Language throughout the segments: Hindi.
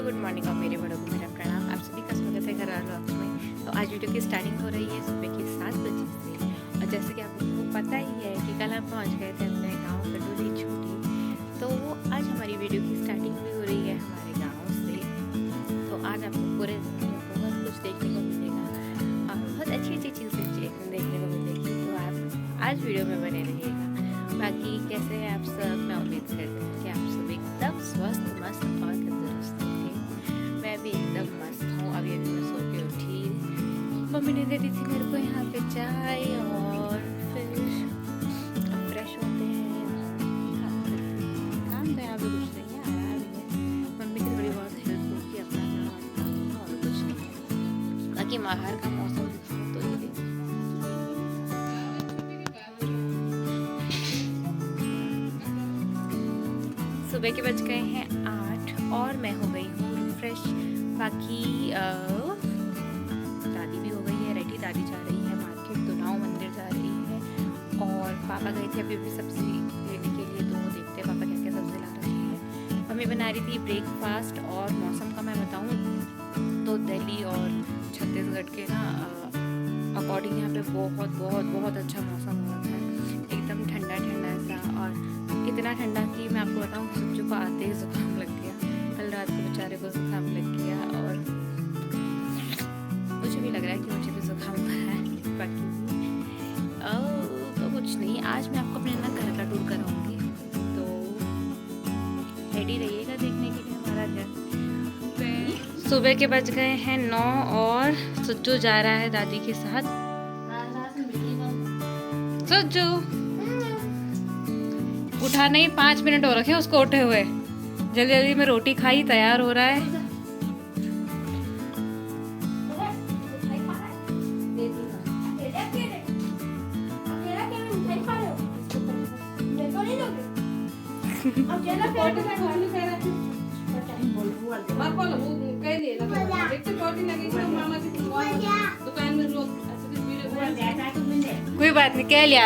गुड मॉर्निंग और मेरे बड़ों को मेरा प्रणाम। आप सभी का स्वागत है घरवाल व्लॉग्स में। तो आज वीडियो की स्टार्टिंग हो रही है सुबह के 7 बजे से। और जैसे कि आपको पता ही है कि कल हम पहुंच गए थे अपने गांव कटोरी छोटी, तो आज हमारी वीडियो की स्टार्टिंग भी हो रही है हमारे गाँव से। तो आज आपको पूरे दिन में बहुत कुछ देखने को मिलेगा और बहुत अच्छी अच्छी चीज़ें देखने को मिलेगी। तो आप आज वीडियो में बने रहिएगा। बाकी कैसे हैं आप सब? मैं उम्मीद करती हूँ कि आप सब एकदम स्वस्थ मस्त और तंदुरुस्त थे। मैं भी एकदम मस्त हूँ। अभी मैं सो के उठी, मम्मी ने दे दी थी मेरे को यहाँ पे चाय और फिर फ्रेश होते हैं। काम तो यहाँ पे कुछ नहीं है, आराम है। मम्मी की थोड़ी बहुत हेल्प होगी, अपना काम और कुछ नहीं। बाकी बाहर का मौसम तो ये देखिए, सुबह के बज गए हैं 8 और मैं हो गई हूँ रिफ्रेश। बाकी दादी भी हो गई है रेडी। दादी जा रही है मार्केट, दुनाव मंदिर जा रही है और पापा गए थे अभी सब्जी लेने के लिए। तो देखते हैं पापा क्या क्या सब्जी ला रहे हैं। मम्मी बना रही थी ब्रेकफास्ट। और मौसम का मैं बताऊँ तो दिल्ली और छत्तीसगढ़ के ना अकॉर्डिंग यहाँ पे बहुत बहुत बहुत अच्छा मौसम हो रहा है। एकदम ठंडा ठंडा सा, और इतना ठंडा कि मैं आपको बताऊँ कि सच्चू को आते ही जुकाम लग गया। कल रात को बेचारे को जुकाम लग गया और मुझे भी लग रहा है कि मुझे भी जुकाम हो रहा है। बाकी तो कुछ नहीं, आज मैं आपको अपने ना घर का टूर कराऊंगी, तो रेडी रहिएगा देखने के लिए हमारा घर। सुबह के बज गए हैं 9 और सच्चू जा रहा है दादी के साथ। सच्चू उठा नहीं, 5 मिनट हो रखे उसको उठे हुए। जल्दी जल्दी में रोटी खाई, तैयार हो रहा है। कोई बात नहीं, कह लिया।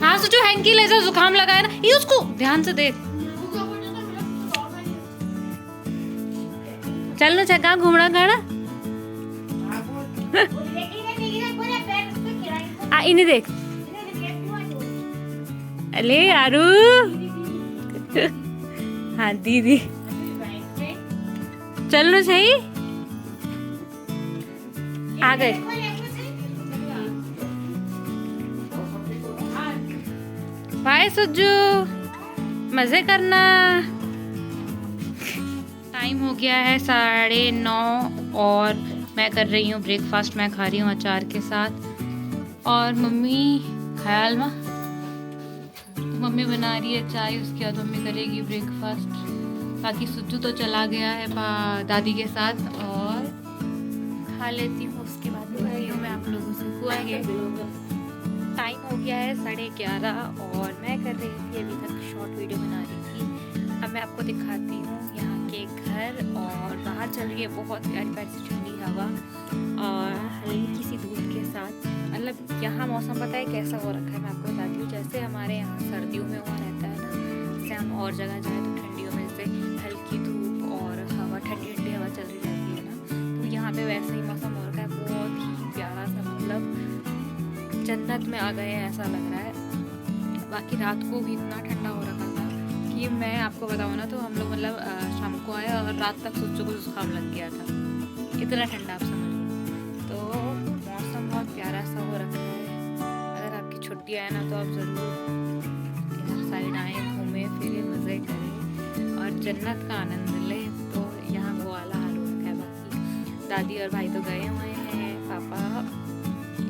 हाँ सोचो हैंकी ले जाओ, जुकाम लगा है ना, ये उसको ध्यान से देख। चल ना कहाँ घूमना गाना आ इन्हें देख। अरे यारू हाँ दीदी चलो सही आ गए। बाय सुज्जू, मजे करना। टाइम हो गया है 9:30 और मैं कर रही हूँ ब्रेकफास्ट। मैं खा रही हूँ अचार के साथ और मम्मी ख्याल में मम्मी बना रही है चाय, उसके बाद मम्मी करेगी ब्रेकफास्ट। बाकी सुज्जू तो चला गया है दादी के साथ और खा लेती हूँ, उसके बाद मिलती हूँ मैं आप लोगों से। हुआ है टाइम हो गया है 11:30 और मैं कर रही थी अभी तक शॉर्ट वीडियो बना रही थी। अब मैं आपको दिखाती हूँ यहाँ के घर और बाहर चल रही है बहुत प्यारी प्यारी सी ठंडी हवा और हल्की सी धूप के साथ। मतलब यहाँ मौसम पता है कैसा हो रखा है, मैं आपको बताती हूँ। जैसे हमारे यहाँ सर्दियों में हुआ रहता है ना, जैसे हम और जगह जाए तो ठंडियों में जैसे हल्की धूप और हवा ठंडी ठंडी हवा चल रही रहती है ना, तो यहाँ पे वैसे ही मौसम हो रखा है। बहुत ही प्यारा सा, मतलब जन्नत में आ गए हैं ऐसा लग रहा है। बाकी रात को भी इतना ठंडा हो रखा था कि मैं आपको बताऊँ ना, तो हम लोग मतलब शाम को आए और रात तक सोचो को जुकाम लग गया था, इतना ठंडा आप समझ। तो मौसम बहुत प्यारा सा हो रखा है। अगर आपकी छुट्टी आए ना तो आप ज़रूर इधर साइड आए, घूमें फिरें, मज़े करें और जन्नत का आनंद लें। तो यहाँ वो वाला हाल हो रखा है। बाकी दादी और भाई तो गए हुए हैं, पापा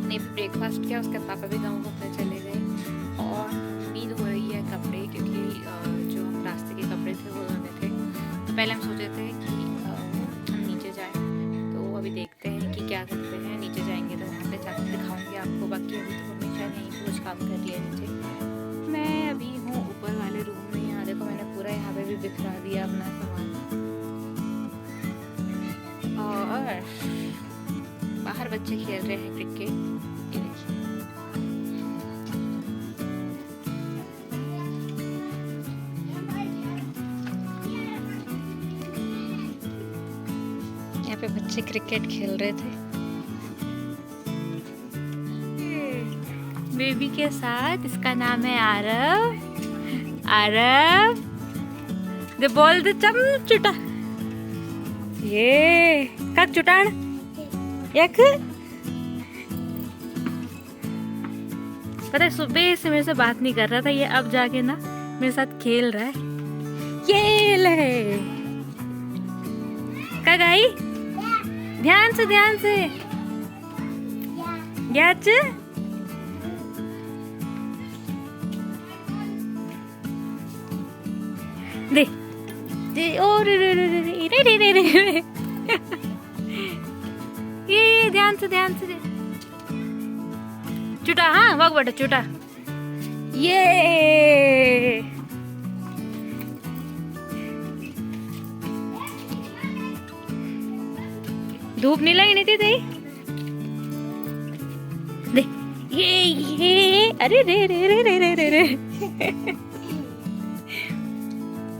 ने ब्रेकफास्ट किया, उसके पापा भी गाँव घूमने चले गए और नींद हो रही है कपड़े, क्योंकि जो हम रास्ते के कपड़े थे वो धोने थे। तो पहले हम सोचे थे कि हम नीचे जाएं, तो अभी देखते हैं कि क्या करते हैं। नीचे जाएंगे तो वहाँ पे जाकर दिखाऊंगी आपको। बाकी अभी तो मम्मी शायद यहीं पर कुछ काम कर रही है नीचे। मैं अभी हूँ ऊपर वाले रूम में। यहाँ देखो मैंने पूरा यहाँ पे भी बिखरा दिया अपना सामान और बाहर बच्चे खेल रहे हैं क्रिकेट। ये देखिए पे बच्चे क्रिकेट खेल रहे थे बेबी के साथ। इसका नाम है आरव। आरव दे बोल दे चम चुटा ये काक चुटाण एक। पता है सुबह से मेरे से बात नहीं कर रहा था, ये अब जाके ना मेरे साथ खेल रहा है। ये ले का गाई ध्यान से याच दे दे ओ रे रे रे रे रे रे रे रे ये ध्यान से दे चुटा। हाँ वाग बेटा चुटा। ये धूप नहीं लगी नहीं थी दे ये अरे रे रे रे रे रे रे रे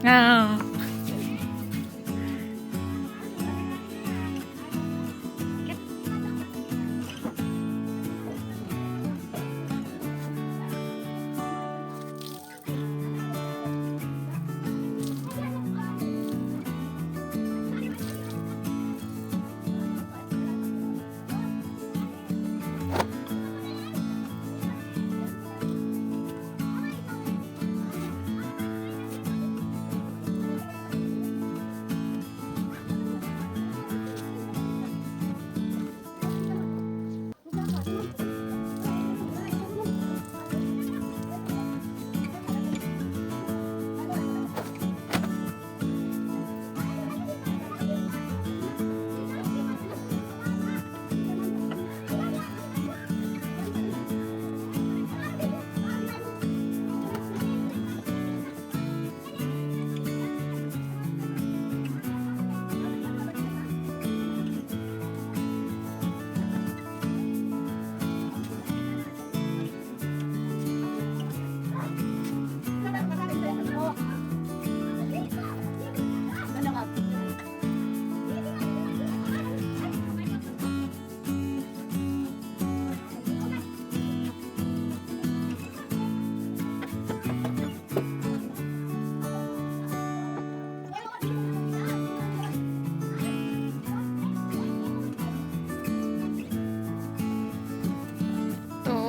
हाँ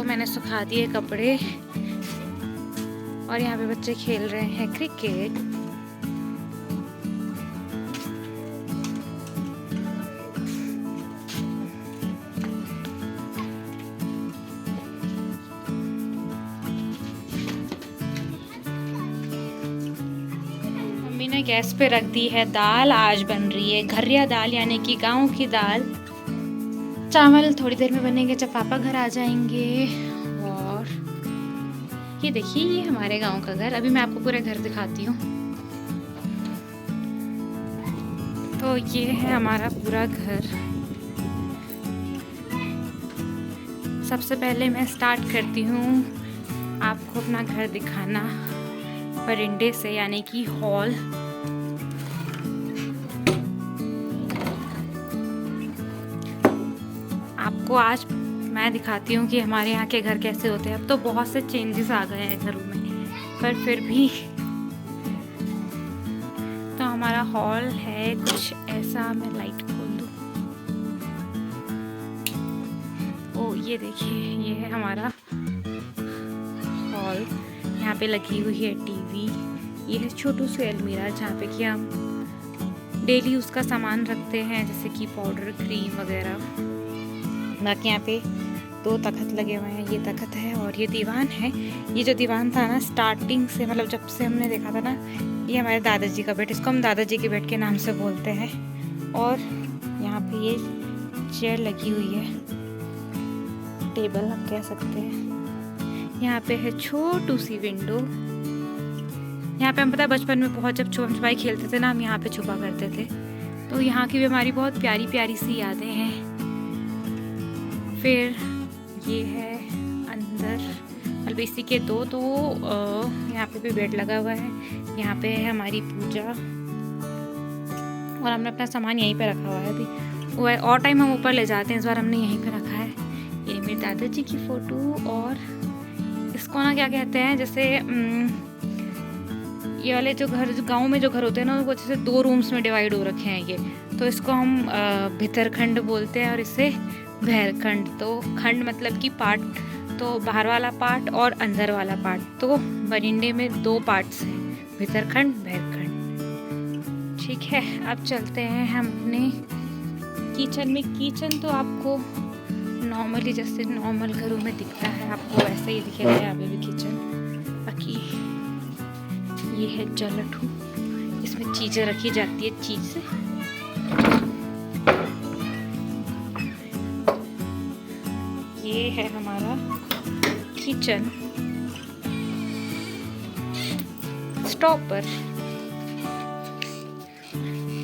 मैंने सुखा दिए कपड़े और यहाँ पे बच्चे खेल रहे हैं क्रिकेट। मम्मी ने गैस पे रख दी है दाल। आज बन रही है घरिया दाल यानी कि गांव की दाल। चावल थोड़ी देर में बनेंगे जब पापा घर आ जाएंगे। और ये देखिए ये हमारे गांव का घर। अभी मैं आपको पूरा घर दिखाती हूँ। तो ये है हमारा पूरा घर। सबसे पहले मैं स्टार्ट करती हूँ आपको अपना घर दिखाना बरिंडे से यानी कि हॉल। आपको आज मैं दिखाती हूँ कि हमारे यहाँ के घर कैसे होते हैं। अब तो बहुत से चेंजेस आ गए हैं घरों में, पर फिर भी तो हमारा हॉल है कुछ ऐसा। मैं लाइट खोल दूँ। ओ ये देखिए ये है हमारा हॉल। यहाँ पे लगी हुई है टीवी। ये है छोटू सी अलमीरा जहाँ पे कि हम डेली उसका सामान रखते हैं जैसे कि पाउडर क्रीम वगैरह। बाकी यहाँ पे 2 तख्त लगे हुए हैं। ये तख्त है और ये दीवान है। ये जो दीवान था ना स्टार्टिंग से मतलब जब से हमने देखा था ना, ये हमारे दादाजी का बेड। इसको हम दादाजी के बेड के नाम से बोलते हैं। और यहाँ पे ये चेयर लगी हुई है, टेबल आप कह सकते हैं। यहाँ पे है छोटू सी विंडो। यहाँ पे हम पता है बचपन में बहुत जब छुपम छुपाई खेलते थे ना, हम यहाँ पे छुपा करते थे। तो यहाँ की भी हमारी बहुत प्यारी प्यारी सी यादें हैं। फिर ये है अंदर मतलब इसी के 2 तो यहाँ पे भी बेड लगा हुआ है। यहाँ पे है हमारी पूजा और हमने अपना सामान यहीं पे रखा हुआ है अभी। वो और टाइम हम ऊपर ले जाते हैं, इस बार हमने यहीं पे रखा है। ये मेरे दादाजी की फ़ोटो, और इसको ना क्या कहते हैं, जैसे ये वाले जो घर, जो गाँव में जो घर होते हैं ना, वो जैसे 2 रूम्स में डिवाइड हो रखे हैं ये, तो इसको हम भितरखंड बोलते हैं और इसे भैरखंड। तो खंड मतलब कि पार्ट, तो बाहर वाला पार्ट और अंदर वाला पार्ट। तो बरिंडे में 2 पार्ट्स हैं, भीतरखंड भैरखंड। ठीक है, अब चलते हैं हम अपने किचन में। किचन तो आपको नॉर्मली जैसे नॉर्मल घरों में दिखता है, आपको वैसे ही दिखेगा यहाँ पे भी किचन। बाकी ये है जलठू, इसमें चीज़ें रखी जाती है, चीज़। ये है हमारा किचन स्टॉपर।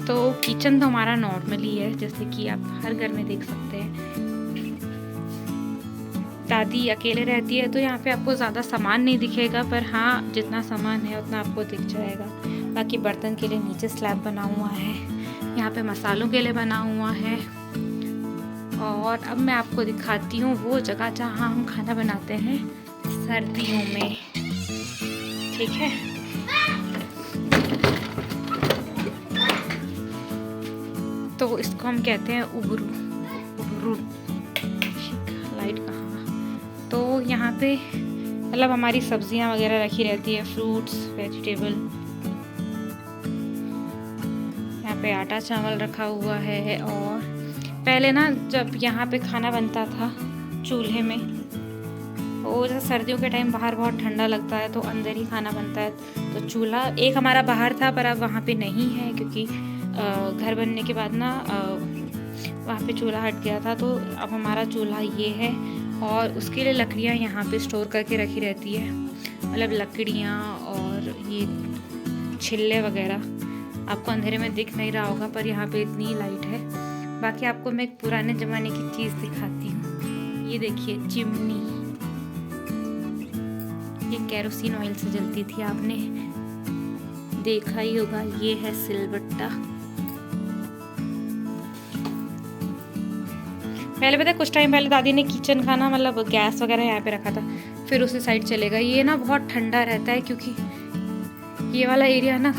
तो किचन तो हमारा नॉर्मली है, जैसे कि आप हर घर में देख सकते हैं। दादी अकेले रहती है तो यहाँ पे आपको ज़्यादा सामान नहीं दिखेगा, पर हाँ जितना सामान है उतना आपको दिख जाएगा। बाकी बर्तन के लिए नीचे स्लैब बना हुआ है, यहाँ पे मसालों के लिए बना हुआ है। और अब मैं आपको दिखाती हूँ वो जगह जहाँ हम खाना बनाते हैं सर्दियों में। ठीक है, तो इसको हम कहते हैं उबरू। उबरू लाइट कहाँ? तो यहाँ पे मतलब हमारी सब्जियाँ वगैरह रखी रहती है, फ्रूट्स, वेजिटेबल। यहाँ पे आटा चावल रखा हुआ है। और पहले ना जब यहाँ पे खाना बनता था चूल्हे में, वो जैसे सर्दियों के टाइम बाहर बहुत ठंडा लगता है तो अंदर ही खाना बनता है, तो चूल्हा एक हमारा बाहर था, पर अब वहाँ पे नहीं है क्योंकि घर बनने के बाद ना वहाँ पे चूल्हा हट गया था। तो अब हमारा चूल्हा ये है, और उसके लिए लकड़ियाँ यहाँ पे स्टोर करके रखी रहती है, मतलब लकड़ियाँ और ये छिल्ले वगैरह। आपको अंधेरे में दिख नहीं रहा होगा, पर यहाँ पे इतनी लाइट है। बाकी आपको मैं एक पुराने ज़माने की चीज़ दिखाती हूँ। ये देखिए चिमनी, ये केरोसिन ऑयल से जलती थी, आपने देखा ही होगा। ये है सिलबट्टा। पहले पता है कुछ टाइम पहले दादी ने किचन का ना मतलब गैस वगैरह यहाँ पे रखा था, फिर उसी साइड चलेगा। ये ना बहुत ठंडा रहता है क्योंकि ये वाला एरिया ना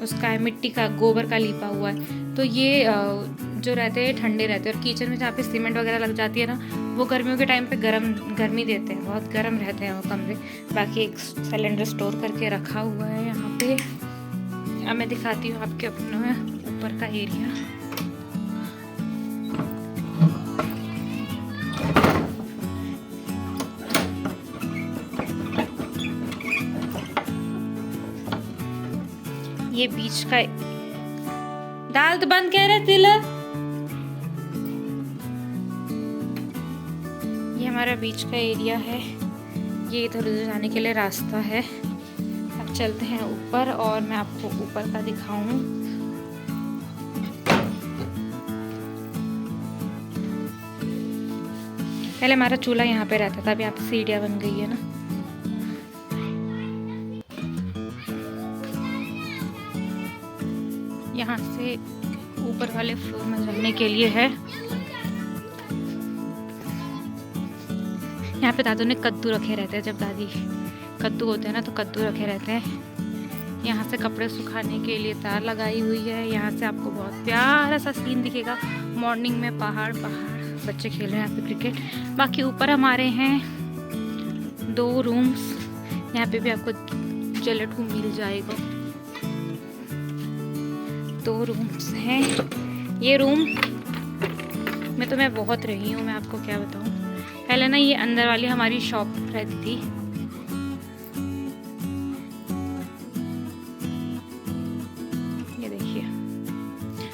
उसका है मिट्टी का, गोबर का लिपा हुआ है, तो ये जो रहते हैं ठंडे रहते हैं। और किचन में जहाँ पे सीमेंट वगैरह लग जाती है ना, वो गर्मियों के टाइम पे गर्मी देते हैं, बहुत गर्म रहते हैं वो कमरे। बाकी एक सिलेंडर स्टोर करके रखा हुआ है यहाँ पे। अब मैं दिखाती हूँ आपके अपने ऊपर का एरिया। ये बीच का दाल तो बंद कह रहे तिला। ये हमारा बीच का एरिया है, ये इधर उधर जाने के लिए रास्ता है। अब चलते हैं ऊपर और मैं आपको ऊपर का दिखाऊं। पहले हमारा चूल्हा यहाँ पे रहता था, अभी यहाँ पे सीढ़ियाँ बन गई है ना। यहाँ से ऊपर वाले फ्लोर में जाने के लिए है। यहाँ पे दादू ने कद्दू रखे रहते हैं, जब दादी कद्दू होते हैं ना तो कद्दू रखे रहते हैं। यहाँ से कपड़े सुखाने के लिए तार लगाई हुई है। यहाँ से आपको बहुत प्यारा सा सीन दिखेगा। मॉर्निंग में पहाड़ बच्चे खेल रहे हैं यहाँ पे क्रिकेट। बाकी ऊपर हमारे हैं 2 रूम्स, यहाँ पे भी आपको जलठू मिल जाएगा। 2 रूम्स हैं। ये रूम में तो मैं बहुत रही हूँ, मैं आपको क्या बताऊँ। पहले ना ये अंदर वाली हमारी शॉप रहती थी। ये देखिए,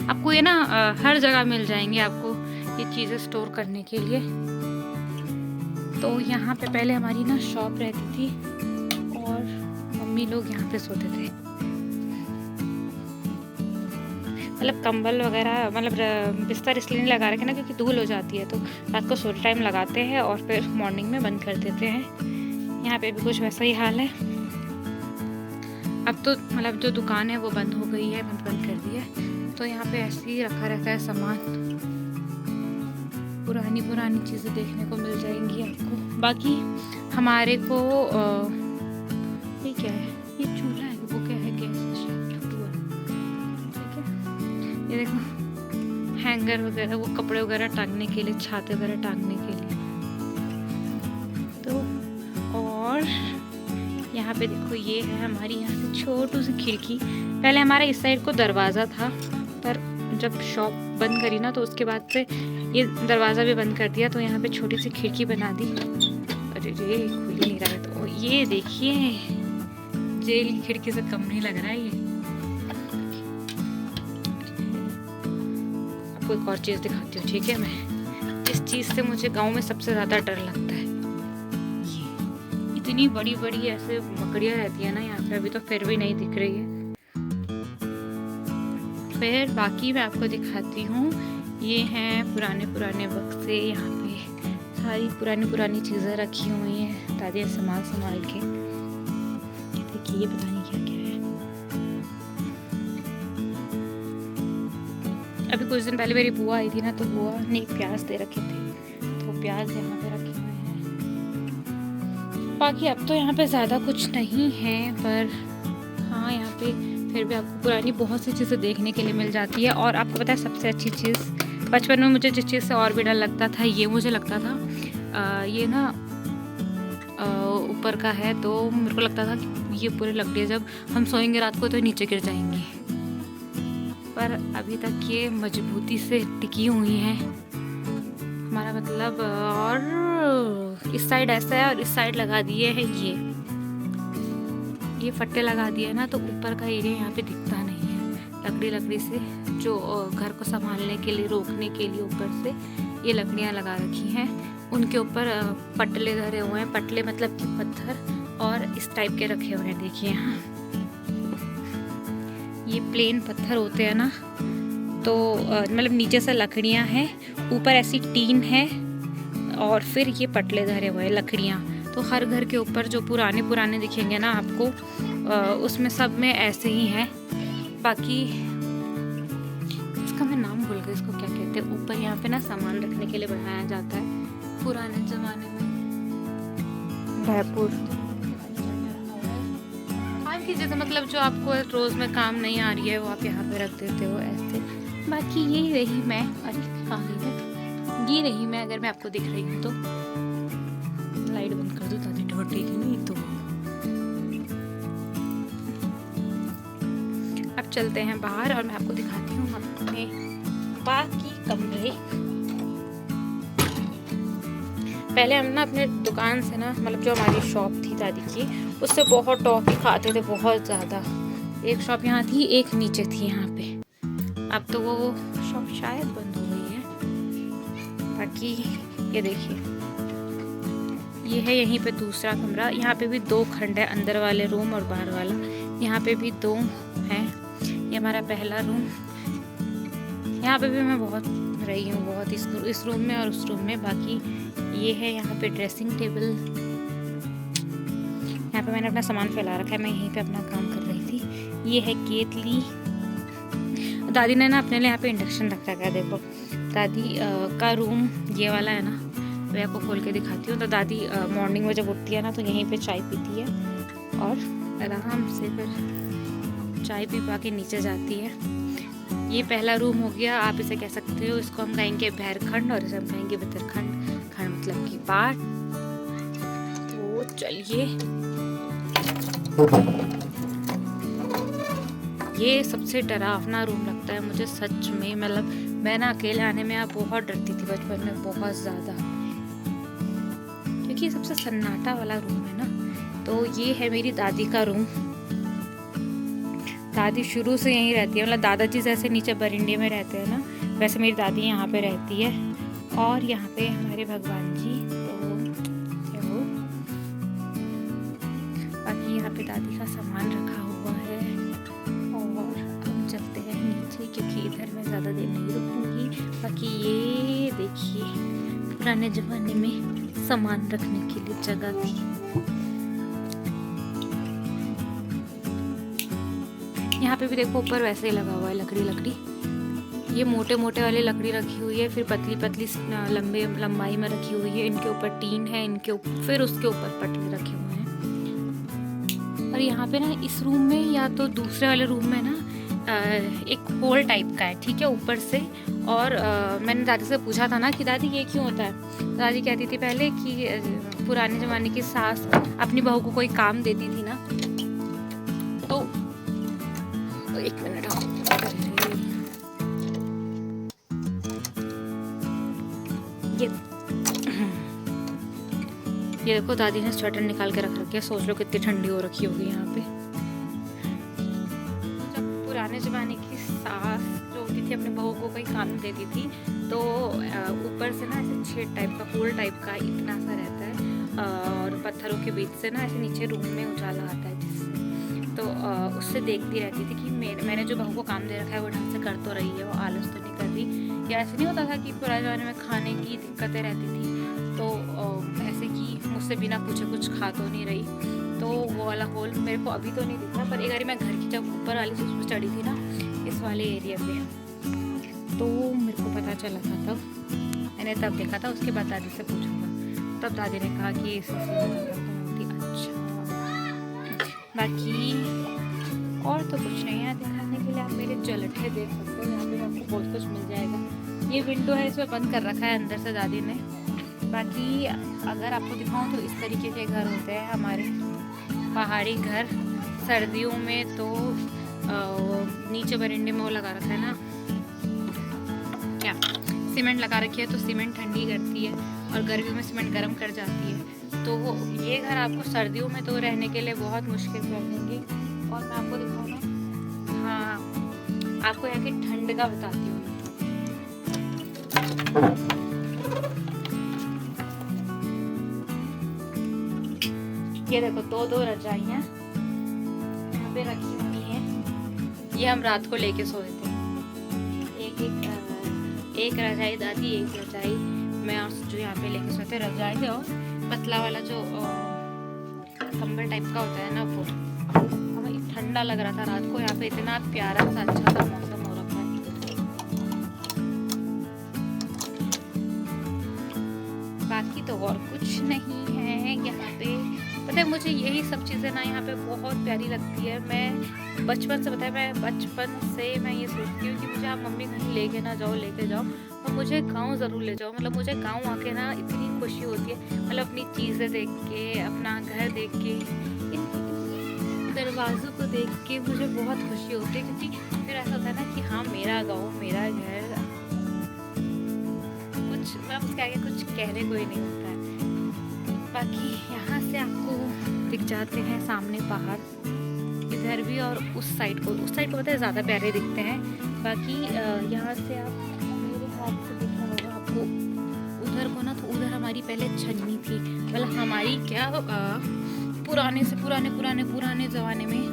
आपको ये ना हर जगह मिल जाएंगे आपको ये चीज़ें स्टोर करने के लिए। तो यहाँ पे पहले हमारी ना शॉप रहती थी और मम्मी लोग यहाँ पे सोते थे। मतलब कंबल वगैरह, मतलब बिस्तर इसलिए नहीं लगा रखे ना क्योंकि धूल हो जाती है, तो रात को सोते टाइम लगाते हैं और फिर मॉर्निंग में बंद कर देते हैं। यहाँ पे भी कुछ वैसा ही हाल है। अब तो मतलब जो दुकान है वो बंद हो गई है, बंद कर दी है। तो यहाँ पे ऐसे ही रखा रहता है सामान। पुरानी चीज़ें देखने को मिल जाएंगी आपको। बाकी हमारे को ये क्या है, ये चूल्हा है, वो क्या है, गैस है, ठीक है। ये देखो हैंगर वगैरह, वो कपड़े वगैरह टांगने के लिए, छाते वगैरह टांगने के लिए। तो और यहाँ पे देखो ये है हमारी यहाँ से छोटी सी खिड़की। पहले हमारा इस साइड को दरवाज़ा था, पर जब शॉप बंद करी ना तो उसके बाद से ये दरवाज़ा भी बंद कर दिया, तो यहाँ पे छोटी सी खिड़की बना दी। अरे रे खुल ही नहीं रहा है। तो ये देखिए जेल की खिड़की से कम नहीं लग रहा है ये। आपको एक और चीज़ दिखाती हूँ, ठीक है। मैं इस चीज़ से मुझे गाँव में सबसे ज़्यादा डर लगता है। इतनी बड़ी बड़ी ऐसे मकड़ियाँ रहती है ना यहाँ पे, अभी तो फिर भी नहीं दिख रही है। फिर बाकी मैं आपको दिखाती हूँ, ये हैं पुराने बक्से। यहाँ पे सारी पुरानी चीज़ें रखी हुई हैं, दादी संभाल के। देखिए ये पता नहीं क्या है। अभी कुछ दिन पहले मेरी बुआ आई थी ना, तो बुआ ने प्याज दे रखे थे, तो प्याज यहाँ पे रखे हुए हैं। बाकी अब तो यहाँ पे ज़्यादा कुछ नहीं है, पर हाँ यहाँ पे फिर भी आपको पुरानी बहुत सी चीज़ें देखने के लिए मिल जाती है। और आपको पता है सबसे अच्छी चीज़, बचपन में मुझे जिस चीज़ से और भी डर लगता था, ये मुझे लगता था ये ना ऊपर का है, तो मेरे को लगता था कि ये पूरी लकड़ियाँ जब हम सोएंगे रात को तो नीचे गिर जाएंगी, पर अभी तक ये मजबूती से टिकी हुई हैं। हमारा मतलब, और इस साइड ऐसा है और इस साइड लगा दिए हैं ये फट्टे लगा दिए ना, तो ऊपर का एरिया यहाँ पे दिखता नहीं है। लकड़ी से जो घर को संभालने के लिए, रोकने के लिए ऊपर से ये लकड़ियाँ लगा रखी हैं। उनके ऊपर पटले धरे हुए हैं, पटले मतलब कि पत्थर, और इस टाइप के रखे हुए हैं। देखिए यहाँ ये प्लेन पत्थर होते हैं ना, तो मतलब नीचे से लकड़ियाँ हैं, ऊपर ऐसी टीन है, और फिर ये पटले धरे हुए हैं लकड़ियाँ। तो हर घर के ऊपर जो पुराने दिखेंगे ना आपको, उसमें सब में ऐसे ही हैं। बाकी इसका मैं नाम भूल गई, इसको क्या कहते हैं। ऊपर यहाँ पे ना सामान रखने के लिए बनाया जाता है पुराने ज़माने में। भयपुर आज की जैसे मतलब जो आपको रोज़ में काम नहीं आ रही है, वो आप यहाँ पे रख देते हो ऐसे। बाकी ये रही मैं, अरे कहाँ गई मैं, ये रही मैं। अगर मैं आपको दिख रही हूँ तो लाइट बंद कर दूँ ताकि ढोटेगी नहीं। तो अब चलते हैं बाहर और मैं आपको दिखाती हूँ अपने बाकी कमरे। पहले हम ना अपने दुकान से ना, मतलब जो हमारी शॉप थी दादी की, उससे बहुत टॉफी खाते थे, बहुत ज़्यादा। एक शॉप यहाँ थी, एक नीचे थी यहाँ पे। अब तो वो शॉप शायद बंद हो गई है। बाकी ये देखिए, ये है यहीं पे दूसरा कमरा। यहाँ पे भी 2 खंड है, अंदर वाले रूम और बाहर वाला। यहाँ पे भी 2 हैं। ये हमारा पहला रूम। यहाँ पे भी मैं बहुत रही हूँ, बहुत इस रूम में और उस रूम में। बाकी ये है यहाँ पे ड्रेसिंग टेबल। यहाँ पे मैंने अपना सामान फैला रखा है, मैं यहीं पे अपना काम कर रही थी। ये है केतली। दादी ने ना अपने लिए यहाँ पे इंडक्शन रख रखा है। देखो दादी का रूम ये वाला है ना, मैं आपको खोल के दिखाती हूँ। तो दादी मॉर्निंग में जब उठती है ना, तो यहीं पे चाय पीती है और आराम से फिर चाय पी पा के नीचे जाती है। ये पहला रूम हो गया, आप इसे कह सकते हो। इसको हम कहेंगे बहरखंड और इसे हम कहेंगे भीतरखंड। खंड मतलब की पार्ट। तो चलिए, ये सबसे डरावना रूम लगता है मुझे सच में। मतलब मैं ना अकेले आने में बहुत डरती थी बचपन में, बहुत ज़्यादा, क्योंकि ये सबसे सन्नाटा वाला रूम है ना। तो ये है मेरी दादी का रूम। दादी शुरू से यहीं रहती है, मतलब दादाजी जैसे नीचे बरिंडे में रहते हैं ना, वैसे मेरी दादी यहाँ पे रहती है। और यहाँ पे हमारे भगवान जी, तो वो बाकी यहाँ पे दादी का सामान रखा हुआ है। और हम चलते हैं नीचे, क्योंकि इधर मैं ज़्यादा देर नहीं रुकूंगी। बाकी ये देखिए, पुराने ज़माने में सामान रखने के लिए जगह थी। यहाँ पे भी देखो ऊपर वैसे ही लगा हुआ है, लकड़ी। ये मोटे मोटे वाली लकड़ी रखी हुई है, फिर पतली पतली लंबाई में रखी हुई है। इनके ऊपर टीन है, इनके ऊपर फिर उसके ऊपर पटले रखे हुए हैं। और यहाँ पे ना इस रूम में या तो दूसरे वाले रूम में ना एक होल टाइप का है, ठीक है, ऊपर से। और मैंने दादी से पूछा था ना कि दादी ये क्यों होता है। दादी कहती थी पहले कि पुराने ज़माने की सास अपनी बहू को कोई काम देती थी ना, तो एक मिनट ये देखो दादी ने स्वेटर निकाल के रख रखी है। सोच लो कितनी ठंडी हो रखी होगी यहाँ पे। जब पुराने ज़माने की सास जो होती थी अपने बहू को कोई काम देती थी, तो ऊपर से ना ऐसे छेद टाइप का, होल टाइप का इतना सा रहता है, और पत्थरों के बीच से ना ऐसे नीचे रूम में उजाला आता है जिससे, तो उससे देखती रहती थी कि मैंने जो बहू को काम दे रखा है वो ढंग से कर तो रही है, वो आलस तो नहीं कर रही। या ऐसे नहीं होता था कि पुराने ज़माने में खाने की दिक्कतें रहती थी, तो ऐसे कि मुझसे बिना पूछे कुछ खा तो नहीं रही। तो वो वाला होल मेरे को अभी तो नहीं दिख रहा, पर एक बार मैं घर की जब ऊपर वाली चीज़ पर चढ़ी थी ना, इस वाले एरिया पे, तो मेरे को पता चला था। तब मैंने तब देखा था, उसके बाद दादी से पूछा था, तब दादी ने कहा कि इसी से अच्छा। बाकी और तो कुछ नहीं है दिखाने के लिए। आप मेरे जलठे देख सकते हो, यहाँ पे आपको बहुत कुछ मिल जाएगा। ये विंडो है, इसमें बंद कर रखा है अंदर से दादी ने। बाकी अगर आपको दिखाऊं तो इस तरीके के घर होते हैं हमारे पहाड़ी घर। सर्दियों में तो नीचे बरंडे में वो लगा रखा है ना, क्या सीमेंट लगा रखी है, तो सीमेंट ठंडी करती है, और गर्मियों में सीमेंट गर्म कर जाती है। तो ये घर आपको सर्दियों में तो रहने के लिए बहुत मुश्किल कर देंगे। और मैं आपको दिखाऊँ ना, हाँ आपको यहाँ की ठंड का बताती हूँ। ये देखो दो रजाइयाँ यहाँ पे रखी हुई हैं। ये हम रात को लेके सोए थे। एक रजाई दादी, एक रजाई मैं और जो यहाँ पे लेके सोए थे। रजाई से और पतला वाला जो कंबल टाइप का होता है ना, वो हमें ठंडा लग रहा था रात को। यहाँ पे इतना प्यारा सा अच्छा सा मौसम हो रखा है। बाकी तो और कुछ नहीं है यहाँ पे। पता है मुझे यही सब चीज़ें ना यहाँ पे बहुत प्यारी लगती है। मैं बचपन से मैं ये सोचती हूँ कि मुझे आप मम्मी कहीं लेके जाओ और मुझे गांव ज़रूर ले जाओ। मतलब मुझे गांव आके ना इतनी खुशी होती है, मतलब अपनी चीज़ें देख के, अपना घर देख के, इन दरवाज़ों को देख के मुझे बहुत खुशी होती है। क्योंकि फिर ऐसा होता है ना कि हाँ मेरा गाँव, मेरा घर, कुछ मतलब उसके आगे कुछ कहने को ही नहीं होता है। बाकी यहाँ से आपको दिख जाते हैं सामने पहाड़, इधर भी और उस साइड को पता है ज़्यादा प्यारे दिखते हैं। बाकी यहाँ से आप मेरे हाथ से दिखा होगा आपको उधर को ना, तो उधर हमारी पहले छन्नी थी। मतलब हमारी क्या पुराने ज़माने में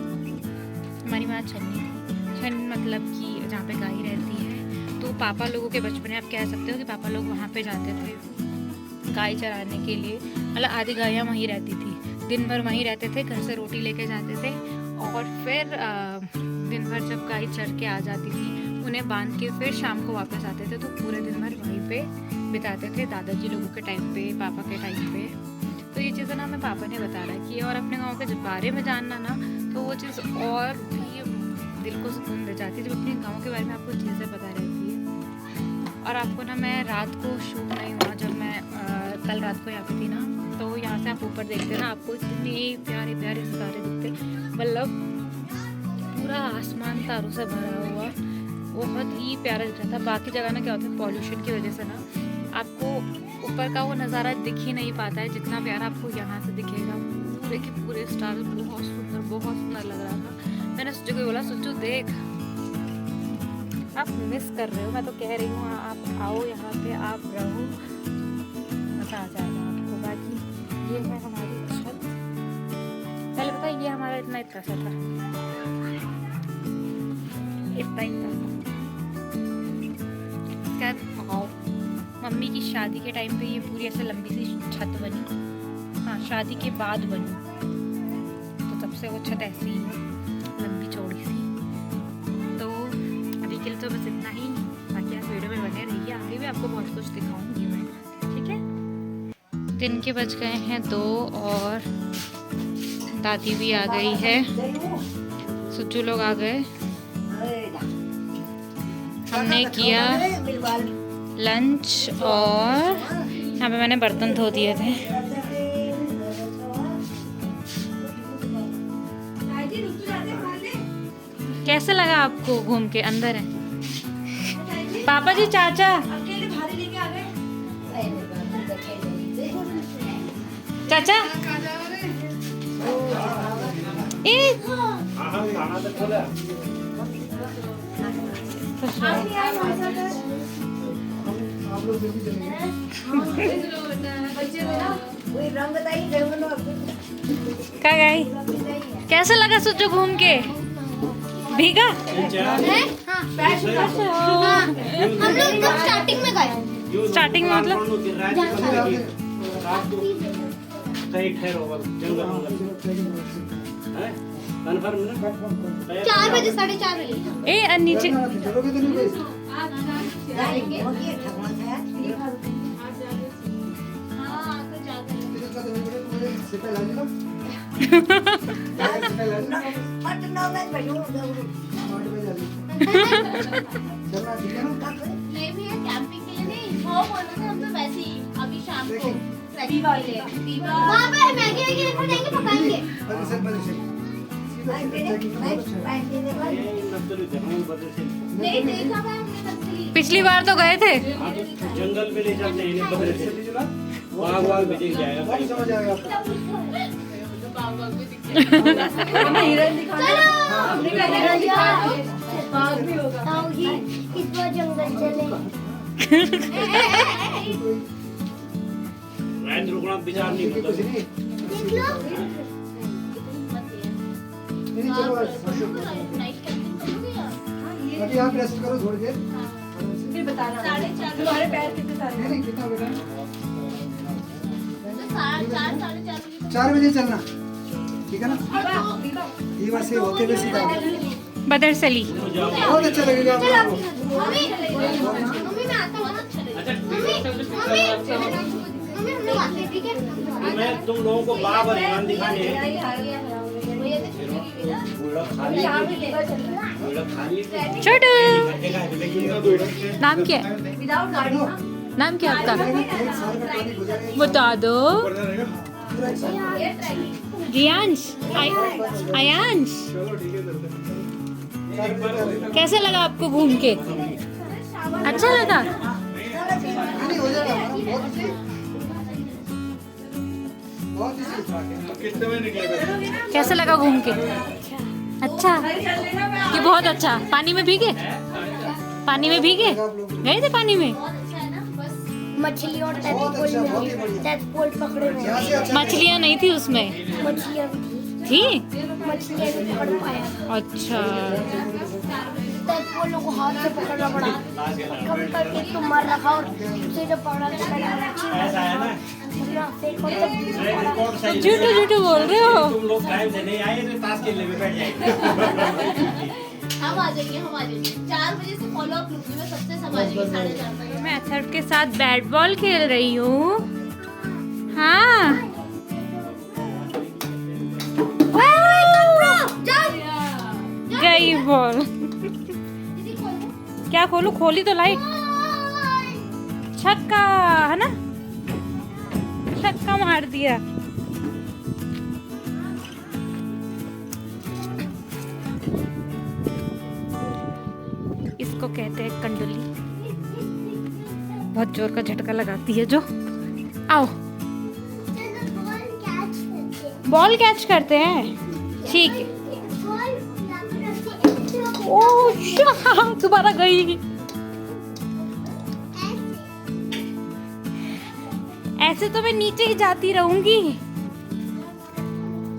हमारी वहाँ छन्नी थी। छन्न मतलब कि जहाँ पे गाय रहती है। तो पापा लोगों के बचपन में आप कह सकते हो कि पापा लोग वहाँ पे जाते थे गाय चराने के लिए। मतलब आधी गायें वहीं रहती थी, दिन भर वहीं रहते थे, घर से रोटी लेके जाते थे, और फिर दिन भर जब गाय चर के आ जाती थी उन्हें बांध के फिर शाम को वापस आते थे। तो पूरे दिन भर वहीं पे बिताते थे, दादाजी लोगों के टाइम पे, पापा के टाइम पे। तो ये चीज़ें ना हमें पापा ने बता रहा है कि, और अपने गाँव के बारे में जानना ना, तो वो चीज़ और भी दिल को सुकून दे जाती है जब अपने गाँव के बारे में आपको चीज़ें पता रहती है। और आपको ना मैं रात को शूट नहीं हुआ, जब मैं कल रात को यहाँ पे थी ना, तो यहाँ से आप ऊपर देखते ना, आपको इतने प्यारे प्यारे सितारे दिखते। मतलब पूरा आसमान तारों से भरा हुआ, बहुत ही प्यारा दिख रहा था। बाकी जगह ना क्या होता है, पॉल्यूशन की वजह से ना आपको ऊपर का वो नज़ारा दिख ही नहीं पाता है जितना प्यारा आपको यहाँ से दिखेगा। पूरे के पूरे स्टार बहुत सुंदर लग रहा था। मैंने सोचा कोई बोला, सोचो देख आप मिस कर रहे हो, मैं तो कह रही हूँ आप आओ यहाँ पे, आप रहो, मज़ा आ जाएगा आपको। बाकी ये है हमारी छत। पहले पता है ये हमारा इतना सा था, मम्मी की शादी के टाइम पे ये पूरी ऐसे लंबी सी छत बनी। हाँ शादी के बाद बनी, तो तब से वो छत ऐसी ही है, लंबी चौड़ी सी। तो अभी के लिए तो बस इतना ही। आपको बहुत कुछ दिखाऊंगी मैं, ठीक है। दिन के बज गए हैं 2 और दादी भी आ गई है, सुज्जू लोग आ गए। हमने किया लंच और यहाँ पे मैंने बर्तन धो दिए थे। कैसे लगा आपको घूम के? अंदर है पापा जी, चाचा चाचा क्या गई? कैसे लगा सुज्जू घूम के? भीगा? हम लोग स्टार्टिंग में गए। स्टार्टिंग में मतलब 4 बजे 4:30 बजे। ए नीचे नहीं भैया कैंपिंग के लिए नहीं, वो बोल रहे थे हम तो वैसे ही अभी शाम को वहाँ पे मैगी वैगी लेकर जाएंगे, पकाएंगे। नहीं देखा मैं हमने तब। पिछली बार तो गए थे। जंगल में ले जाते हैं बदले से वाग भेज जाएगा। समझ आ गया इस बार जंगल चले। रुकना विचार नहीं देख लो। अभी आप रेस्ट करो थोड़ी देर, फिर बताना 4:30 तुम्हारे पैर कितने सारे नहीं कितना बेटा 4:30 4 बजे चलना, ठीक है ना। ये वैसे होते हुए सीधा बदर सली बहुत अच्छा लगेगा आपको। मम्मी मैं आता हूँ ना। मम्मी हम लोग आते हैं, ठीक है। मैं तुम लोगों को बाग और ईमान दिखाने छोटू। नाम क्या है? विदाउट गाड़ी। नाम क्या आपका? एक साल का ट्रॉली गुजारे बता दो। पूरा एक साल। रियांश, आयांश, कैसे लगा आपको घूम के? अच्छा लगा? नहीं हो जाएगा हमारा, बहुत इजी। कैसे लगा घूम के? अच्छा कि बहुत अच्छा? पानी में भीगे? पानी में भीगे? गए थे पानी में? मछली और टैडपोल पकड़े हुए यहाँ से अच्छा मछलियाँ नहीं थी उसमें? मछलियाँ भी थी? मछलियाँ भी पकड़ पाया। अच्छा टैडपोल को हाथ से पकड़ना पड़ा, कभी करके तुम मर रखा और उसे जब पकड़ा तो झूठू झूठू बोल रहे हो। तुम लोग टाइम से नहीं आए तो ताश खेलने में बैठ जाएंगे। हम आ जाएंगे 4 बजे से फॉलो अप लूंगी मैं सबसे, सब आ जाएंगे 4:30 बजे। मैं अथर्व के साथ बैट बॉल खेल रही हूँ। हाँ गई बॉल। क्या खोलूं? खोली तो लाइट। छक्का है ना? छक्का मार दिया। इसको कहते हैं कंडुली। बहुत जोर का झटका लगाती है जो। आओ बॉल कैच करते हैं, ठीक है। ओह दोबारा गई। ऐसे तो मैं नीचे ही जाती रहूंगी।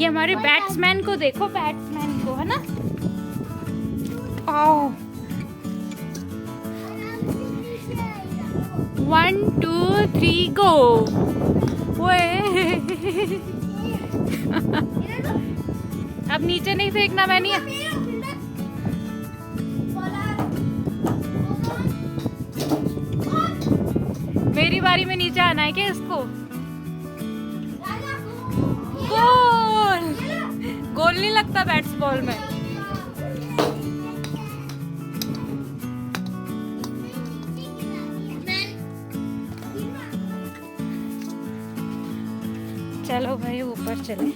ये हमारे बैट्समैन को देखो, बैट्समैन को, है ना? आओ 1 2 3 गो। अब नीचे नहीं फेंकना मैंने। बारी में नीचे आना है क्या इसको? गोल गोल नहीं लगता बैट्स बॉल में। चलो भाई ऊपर चले।